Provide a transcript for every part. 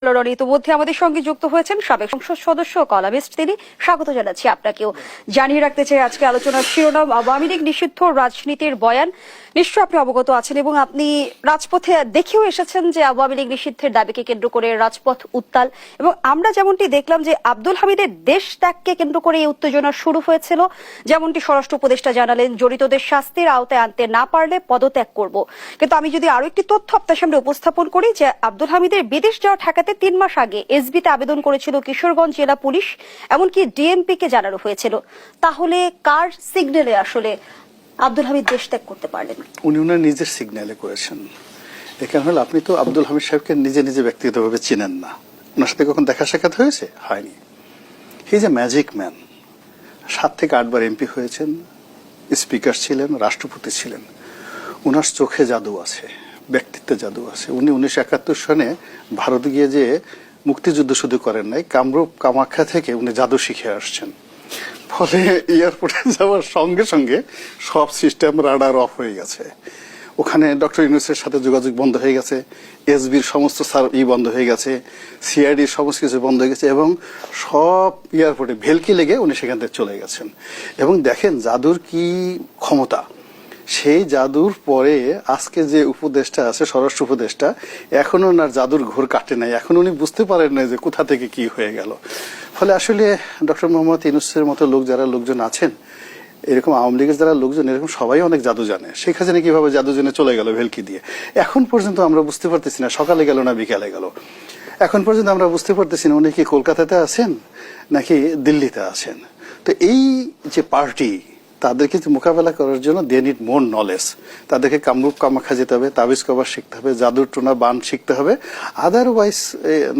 ইতিমধ্যে আমাদের সঙ্গে যুক্ত হয়েছেন সাবেক সংসদ সদস্য কলামিস্ট তিনি। স্বাগত জানাচ্ছি আপনাকেও। জানিয়ে রাখতে চাই আজকে আলোচনার শিরোনাম আওয়ামী লীগ নিষিদ্ধ রাজনীতির বয়ান। নিশ্চয় আপনি অবগত আছেন এবং আপনি রাজপথে দেখেও এসেছেন যে আওয়ামী লীগ নিষিদ্ধের দাবিকে কেন্দ্র করে রাজপথ উত্তাল, এবং আমরা যেমনটি দেখলাম যে আব্দুল হামিদের দেশ ত্যাগকে কেন্দ্র করে এই উত্তেজনা শুরু হয়েছিল। যেমনটি স্বরাষ্ট্র উপদেষ্টা জানালেন, জড়িতদের শাস্তির আওতায় আনতে না পারলে পদত্যাগ করব। কিন্তু আমি যদি আরো একটি তথ্য আপনার সামনে উপস্থাপন করি যে আব্দুল হামিদের বিদেশ যাওয়া ঠেকাতে 3 মাস আগে এসবিতে আবেদন করেছিল কিশোরগঞ্জ জেলা পুলিশ, এমনকি ডিএমপি কে জানানো হয়েছিল। তাহলে কার সিগন্যালে আসলে আব্দুল হামিদ দেশ ত্যাগ করতে পারলেন? উনি ওনার নিজের সিগন্যালে করেছেন। এখানে হলো আপনি তো আব্দুল হামিদ সাহেবকে নিজে নিজে ব্যক্তিগতভাবে চিনেন না, ওনার সাথে কখন দেখা সাক্ষাৎ হয়েছে? হয়নি। He is a magic man. 7 থেকে 8 বার এমপি হয়েছেন, স্পিকার ছিলেন, রাষ্ট্রপতি ছিলেন। ওনার চোখে জাদু আছে, ব্যক্তিত্বে জাদু আছে। উনি 1971 সনে ভারত গিয়ে যে মুক্তিযুদ্ধ শুধু করেন নাই, কামরূপ কামাখ্যা থেকে উনি জাদু শিখে আসছেন। ফলে এয়ারপোর্টে যাওয়ার সঙ্গে সঙ্গে সব সিস্টেম রাডার অফ হয়ে গেছে। ওখানে ডক্টর ইউনূসের সাথে যোগাযোগ বন্ধ হয়ে গেছে, এসবির সমস্ত বন্ধ হয়ে গেছে, সিআইডির সমস্ত কিছু বন্ধ হয়ে গেছে, এবং সব এয়ারপোর্টে ভেলকি লেগে উনি সেখান থেকে চলে গেছেন। এবং দেখেন জাদুর কি ক্ষমতা। সেই জাদুর পরে আজকে যে উপদেষ্টা আছে, স্বরাষ্ট্র উপদেষ্টা, এখনো ওনার জাদুর ঘোর কাটে নাই। এখন উনি বুঝতে পারেন না যে কোথা থেকে কি হয়ে গেল। ফলে আসলে ডক্টর মোহাম্মদ ইউনূসের মতো লোকজন আছেন, এরকম আওয়ামী লীগের যারা লোকজন, এরকম সবাই অনেক জাদু জানে। শেখ হাসিনা কিভাবে জাদু জেনে চলে গেল ভেলকি দিয়ে, এখন পর্যন্ত আমরা বুঝতে পারতেছি না সকালে গেল না বিকালে গেল। এখন পর্যন্ত আমরা বুঝতে পারতেছি না উনি কি কলকাতাতে আছেন নাকি দিল্লিতে আছেন। তো এই যে পার্টি, তাদেরকে মোকাবেলা করার জন্য দে নিড মোর নলেজ। তাদেরকে কামরূপ কামাখ্যা যেতে হবে, তাবিজ কভার শিখতে হবে, জাদুর টোনা বান শিখতে হবে। আদারওয়াইজ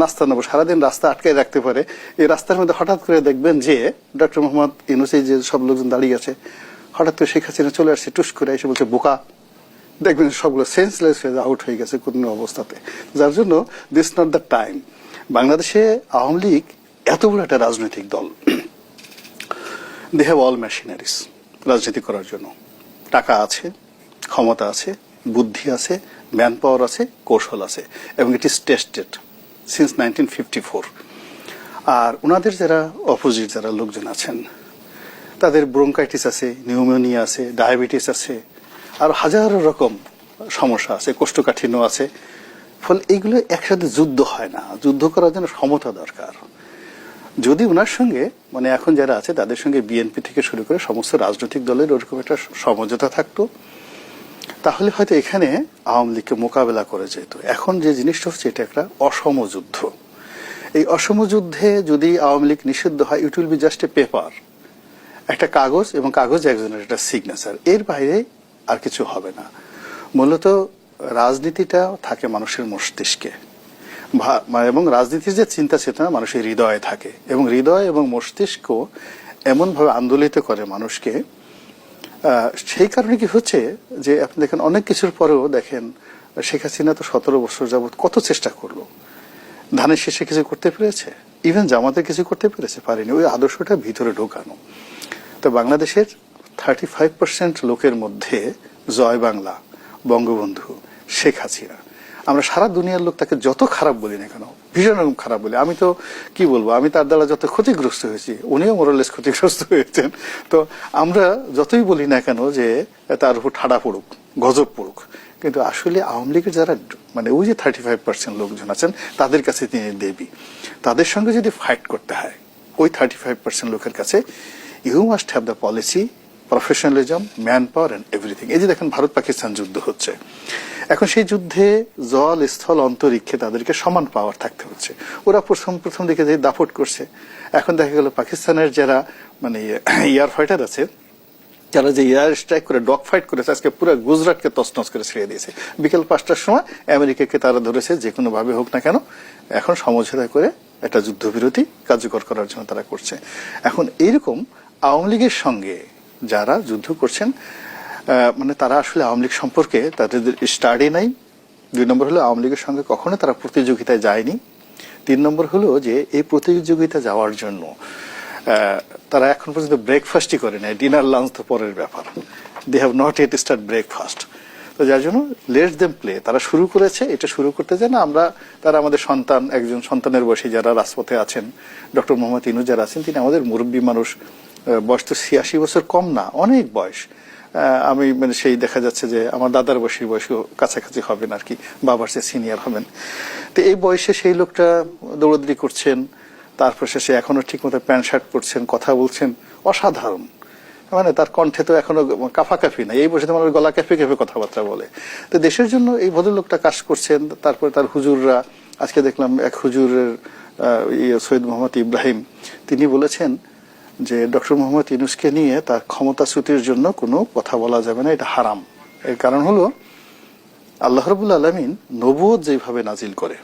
নাস্তা নেবো, সারাদিন রাস্তা আটকায় রাখতে পারে। এই রাস্তার মধ্যে হঠাৎ করে দেখবেন যে ডক্টর মোহাম্মদ ইউনূস যে সব লোকজন দাঁড়িয়ে আছে, হঠাৎ করে শেখ হাসিনা চলে আসছে, টুস করে এসে বলছে বোকা। দেখবেন সবগুলো সেন্সলেস হয়ে আউট হয়ে গেছে কোনো অবস্থাতে। যার জন্য দিস নট দ্য টাইম। বাংলাদেশে আওয়ামী লীগ এত বড় একটা রাজনৈতিক দল, দে হ্যাভ অল মেশিনারিজ রাজনীতি করার জন্য। টাকা আছে, ক্ষমতা আছে, বুদ্ধি আছে, ম্যান পাওয়ার আছে, কৌশল আছে, এবং ইট ইজ টেস্টেড সিন্স 1954। আর ওনাদের যারা অপোজিট যারা লোকজন আছেন, তাদের ব্রঙ্কাইটিস আছে, নিউমোনিয়া আছে, ডায়াবেটিস আছে, আর হাজারো রকম সমস্যা আছে, কোষ্ঠকাঠিন্য আছে। ফলে এইগুলো একসাথে যুদ্ধ হয় না। যুদ্ধ করার জন্য সমতা দরকার। যদি ওনার সঙ্গে মানে এখন যারা আছে তাদের সঙ্গে বিএনপি থেকে শুরু করে সমস্ত রাজনৈতিক দলের ওরকম একটা সমঝোতা থাকতো, তাহলে হয়তো এখানে আওয়ামী লীগকে মোকাবেলা করে যেত। এখন যে জিনিসটা হচ্ছে, এটা একটা অসম যুদ্ধ। এই অসম যুদ্ধে যদি আওয়ামী লীগ নিষিদ্ধ হয়, it will be just a paper, একটা কাগজ, এবং কাগজ একজনের একটা সিগনেচার, এর বাইরে আর কিছু হবে না। মূলত রাজনীতিটা থাকে মানুষের মস্তিষ্কে, এবং রাজনীতির যে চিন্তা চেতনা মানুষের হৃদয়ে থাকে, এবং হৃদয় এবং মস্তিষ্ক এমনভাবে আন্দোলিত করে মানুষকে। সেই কারণে কি হচ্ছে যে আপনি দেখেন অনেক কিছুর পরেও দেখেন শেখ হাসিনা তো 17 বছর যাবৎ কত চেষ্টা করলো, ধানের শেষে কিছু করতে পেরেছে? ইভেন জামাতে কিছু করতে পেরেছে? পারেনি। ওই আদর্শটা ভিতরে ঢোকানো। তো বাংলাদেশের 35% লোকের মধ্যে জয় বাংলা, বঙ্গবন্ধু, শেখ হাসিনা। আমরা সারা দুনিয়ার লোক তাকে যত খারাপ বলি না কেন, ভীষণ রকম খারাপ বলি। আমি তো কি বলবো, আমি তার দ্বারা যত ক্ষতিগ্রস্ত হয়েছি, উনিও মোরালেস ক্ষতিগ্রস্ত হয়েছেন। তো আমরা যতই বলি না কেন যে তার উপর ঠাডা পড়ুক, গজব পড়ুক, কিন্তু আসলে আওয়ামী লীগের যারা মানে ওই যে 35% লোকজন আছেন, তাদের কাছে তিনি দেবী। তাদের সঙ্গে যদি ফাইট করতে হয় ওই 35% লোকের কাছে, you must have the policy, professionalism, manpower and everything. এই যে দেখেন ভারত পাকিস্তান যুদ্ধ হচ্ছে, এখন সেই যুদ্ধে জল, স্থল, অন্তরিক্ষে তাদেরকে সমান পাওয়ার থাকতে হচ্ছে। ওরা প্রথম দিকে যে দাপট করছে, এখন দেখা গেল পাকিস্তানের যারা মানে এয়ার ফাইটার আছে, যারা যে এয়ার স্ট্রাইক করে ডগ ফাইট করেছে, আজকে পুরো গুজরাটকে তছনছ করে ছেড়ে দিয়েছে। বিকেল 5টার সময় আমেরিকাকে তারা ধরেছে, যে কোনো ভাবে হোক না কেন এখন সমঝোতা করে একটা যুদ্ধবিরতি কার্যকর করার জন্য তারা করছে। এখন এইরকম আওয়ামী লীগের সঙ্গে যারা যুদ্ধ করছেন, মানে তারা আসলে আওয়ামী লীগ সম্পর্কে তাদের স্টাডি নাই। 2 নম্বর হলো আওয়ামী লীগের সঙ্গে কখনো তারা প্রতিযোগিতায় যায়নি। 3 নম্বর হলো যে এই প্রতিযোগিতা যাওয়ার জন্য তারা এখন পর্যন্ত ব্রেকফাস্টই করে নাই। ডিনার লাঞ্চ তো পরের ব্যাপার। They have not yet start breakfast. তো তো যার জন্য লেট দেম প্লে, তারা শুরু করেছে, এটা শুরু করতে যায় না আমরা, তারা আমাদের সন্তান, একজন সন্তানের বয়সী যারা রাজপথে আছেন, ডক্টর মোহাম্মদ ইউনূস যারা আছেন, তিনি আমাদের মুরব্বী মানুষ, বয়স তো 86 বছর কম না, অনেক বয়স। আমি মানে সেই দেখা যাচ্ছে যে আমার দাদার বয়সী বয়সও কাছাকাছি হবেন আর কি, বাবার চেয়ে সিনিয়র হবেন। তো এই বয়সে সেই লোকটা দৌড়াদৌড়ি করছেন, তারপর শেষে এখনো ঠিক মতো প্যান্ট শার্ট পরছেন, কথা বলছেন, অসাধারণ। মানে তার কণ্ঠে তো এখনো কাফাকাফি নাই, এই বয়সে তো মানুষ গলা কেঁপে কেঁপে কথাবার্তা বলে। তো দেশের জন্য এই ভদ্রলোকটা কাজ করছেন। তারপরে তার হুজুররা, আজকে দেখলাম এক হুজুরের সৈয়দ মোহাম্মদ ইব্রাহিম, তিনি বলেছেন যে ডক্টর মোহাম্মদ ইউনূসকে নিয়ে তার ক্ষমতাচ্যুতির জন্য কোনো কথা বলা যাবে না, এটা হারাম। এর কারণ হলো আল্লাহ রাব্বুল আলামিন নবুয়ত যেভাবে নাজিল করে,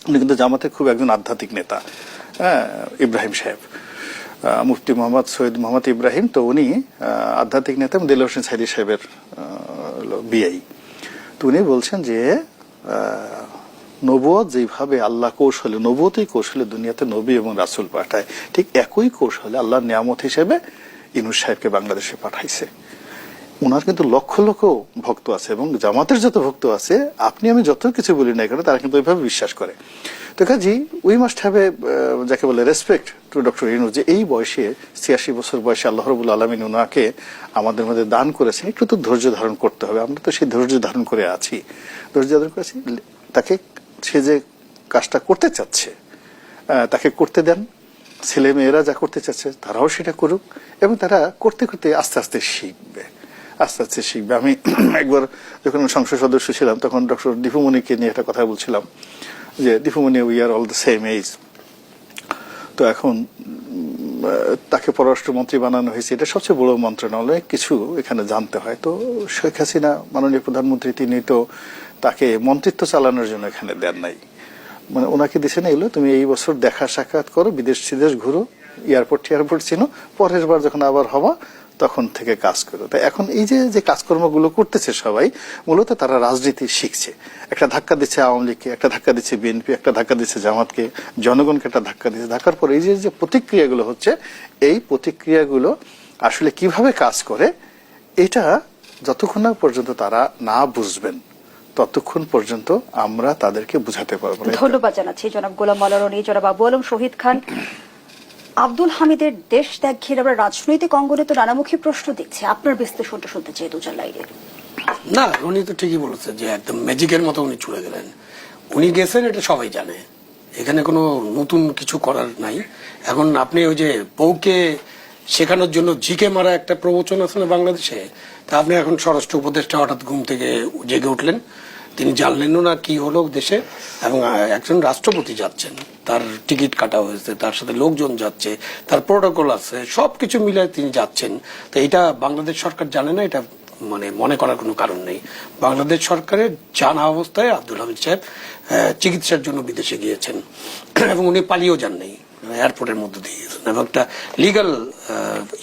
উনি কিন্তু জামাতের খুব একজন আধ্যাত্মিক নেতা, ইব্রাহিম সাহেব, মুফতি মোহাম্মদ সৈয়দ মোহাম্মদ ইব্রাহিম, তো উনি আধ্যাত্মিক নেতা দেলোয়ার হোসেন সাইদি সাহেবের বিআই। তো উনি বলছেন যে নবুয়ত যেভাবে আল্লাহ কৌশলে, নবুয়তই কৌশলে দুনিয়াতে নবী এবং রাসূল পাঠায়, ঠিক একই কৌশলে আল্লাহর নিয়ামত হিসেবে ইউনূস সাহেবকে বাংলাদেশে পাঠাইছে। ওনার কিন্তু লক্ষ লক্ষ ভক্ত আছে, এবং জামাতের যত ভক্ত আছে, আপনি আমি যত কিছু বলি না কেন, তারা কিন্তু ওইভাবে বিশ্বাস করে। তো কাজী উই মাস্ট হ্যাভ এ, যাকে বলে, রেসপেক্ট টু ডক্টর ইউনূস, যে এই বয়সে 86 বছর বয়সে আল্লাহ রাব্বুল আলামিন ওনাকে আমাদের মধ্যে দান করেছেন। একটু তো ধৈর্য ধারণ করতে হবে, আমরা তো সেই ধৈর্য ধারণ করে আছি, ধৈর্য ধারণ করেছি। তাকে, সে যে কাজটা করতে চাচ্ছে তাকে করতে দেন, ছেলে মেয়েরা যা করতে চাচ্ছে তারাও সেটা করুক, এবং তারা করতে করতে আস্তে আস্তে শিখবে, আস্তে আস্তে শিখবে। আমি একবার যখন সংসদ সদস্য ছিলাম, তখন ডক্টর দীপুমণিকে নিয়ে একটা কথা বলছিলাম যে Dipu Moni, we are all the same age. তো এখন তাকে পররাষ্ট্রমন্ত্রী বানানো হয়েছে, এটা সবচেয়ে বড় মন্ত্রণালয়, কিছু এখানে জানতে হয়। তো শেখ হাসিনা মাননীয় প্রধানমন্ত্রী, তিনি তো তাকে মন্ত্রিত্ব চালানোর জন্য এখানে দেন নাই, মানে ওনাকে দিচ্ছেন এগুলো, তুমি এই বছর দেখা সাক্ষাৎ করো, বিদেশ ঘুরো, এয়ারপোর্ট চিনো, পরের বার যখন আবার হবা তখন থেকে কাজ করো। তাই এখন এই যে কাজকর্মগুলো করতেছে সবাই, মূলত তারা রাজনীতি শিখছে। একটা ধাক্কা দিচ্ছে আওয়ামী লীগকে, একটা ধাক্কা দিচ্ছে বিএনপি, একটা ধাক্কা দিচ্ছে জামাতকে, জনগণকে একটা ধাক্কা দিচ্ছে। ধাক্কার পর এই যে প্রতিক্রিয়াগুলো হচ্ছে, এই প্রতিক্রিয়াগুলো আসলে কিভাবে কাজ করে, এটা যতক্ষণ না পর্যন্ত তারা না বুঝবেন, ততক্ষণ পর্যন্ত আমরা তাদেরকে বুঝাতে পারবো না। ধন্যবাদ জানাচ্ছি জনাব গোলাম মাওলা রনি, জনাব আবু আলম শহীদ খান। আব্দুল হামিদের দেশ ত্যাগ ঘিরে আমরা রাজনৈতিক অঙ্গনে তো নানামুখী প্রশ্ন দেখছি, আপনার বিশ্লেষণটা শুনতে চাই দুজন লাইনের। না, উনি তো ঠিকই বলেছে যে একদম ম্যাজিকের মতো উনি ছুড়ে গেলেন। উনি গেছেন, এটা সবাই জানে, এখানে কোনো নতুন কিছু করার নাই। এখন আপনি ওই যে বউকে শেখানোর জন্য ঝিকে মারা একটা প্রবচন আছে না বাংলাদেশে, তা আপনি এখন স্বরাষ্ট্র উপদেষ্টা হঠাৎ ঘুম থেকে জেগে উঠলেন, তিনি জানলেনও না কি হলো দেশে, এবং একজন রাষ্ট্রপতি যাচ্ছেন, তার টিকিট কাটা হয়েছে, তার সাথে লোকজন যাচ্ছে, তার প্রোটোকল আছে, সবকিছু মিলে তিনি যাচ্ছেন। তো এটা বাংলাদেশ সরকার জানে না, এটা মানে মনে করার কোনো কারণ নেই। বাংলাদেশ সরকারের জানা অবস্থায় আব্দুল হামিদ সাহেব চিকিৎসার জন্য বিদেশে গিয়েছেন, এবং উনি পালিয়েও যান নাই, এয়ারপোর্টের মধ্যে দিয়ে গেছেন, এবং একটা লিগাল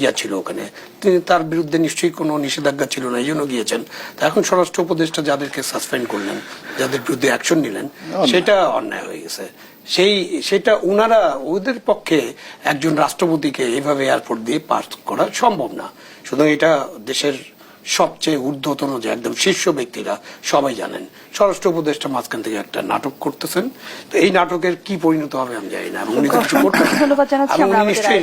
ইয়া ছিল ওখানে, তিনি তার বিরুদ্ধে নিশ্চয়ই কোনো নিষেধাজ্ঞা ছিল না, এই জন্য গিয়েছেন। তা এখন স্বরাষ্ট্র উপদেষ্টা যাদেরকে সাসপেন্ড করলেন, যাদের বিরুদ্ধে অ্যাকশন নিলেন, সেটা অন্যায় হয়ে গেছে। সেটা উনারা, ওদের পক্ষে একজন রাষ্ট্রপতিকে এইভাবে এয়ারপোর্ট দিয়ে পাস করা সম্ভব না। সুতরাং এটা দেশের সবচেয়ে ঊর্ধ্বতন যে একদম শীর্ষ ব্যক্তিরা সবাই জানেন। স্বরাষ্ট্র উপদেষ্টা মাঝখান থেকে একটা নাটক করতেছেন, তো এই নাটকের কি পরিণত হবে আমি জানি না, এবং উনি তো কিছু করতেছেন, ধন্যবাদ জানাচ্ছি। নিশ্চয়ই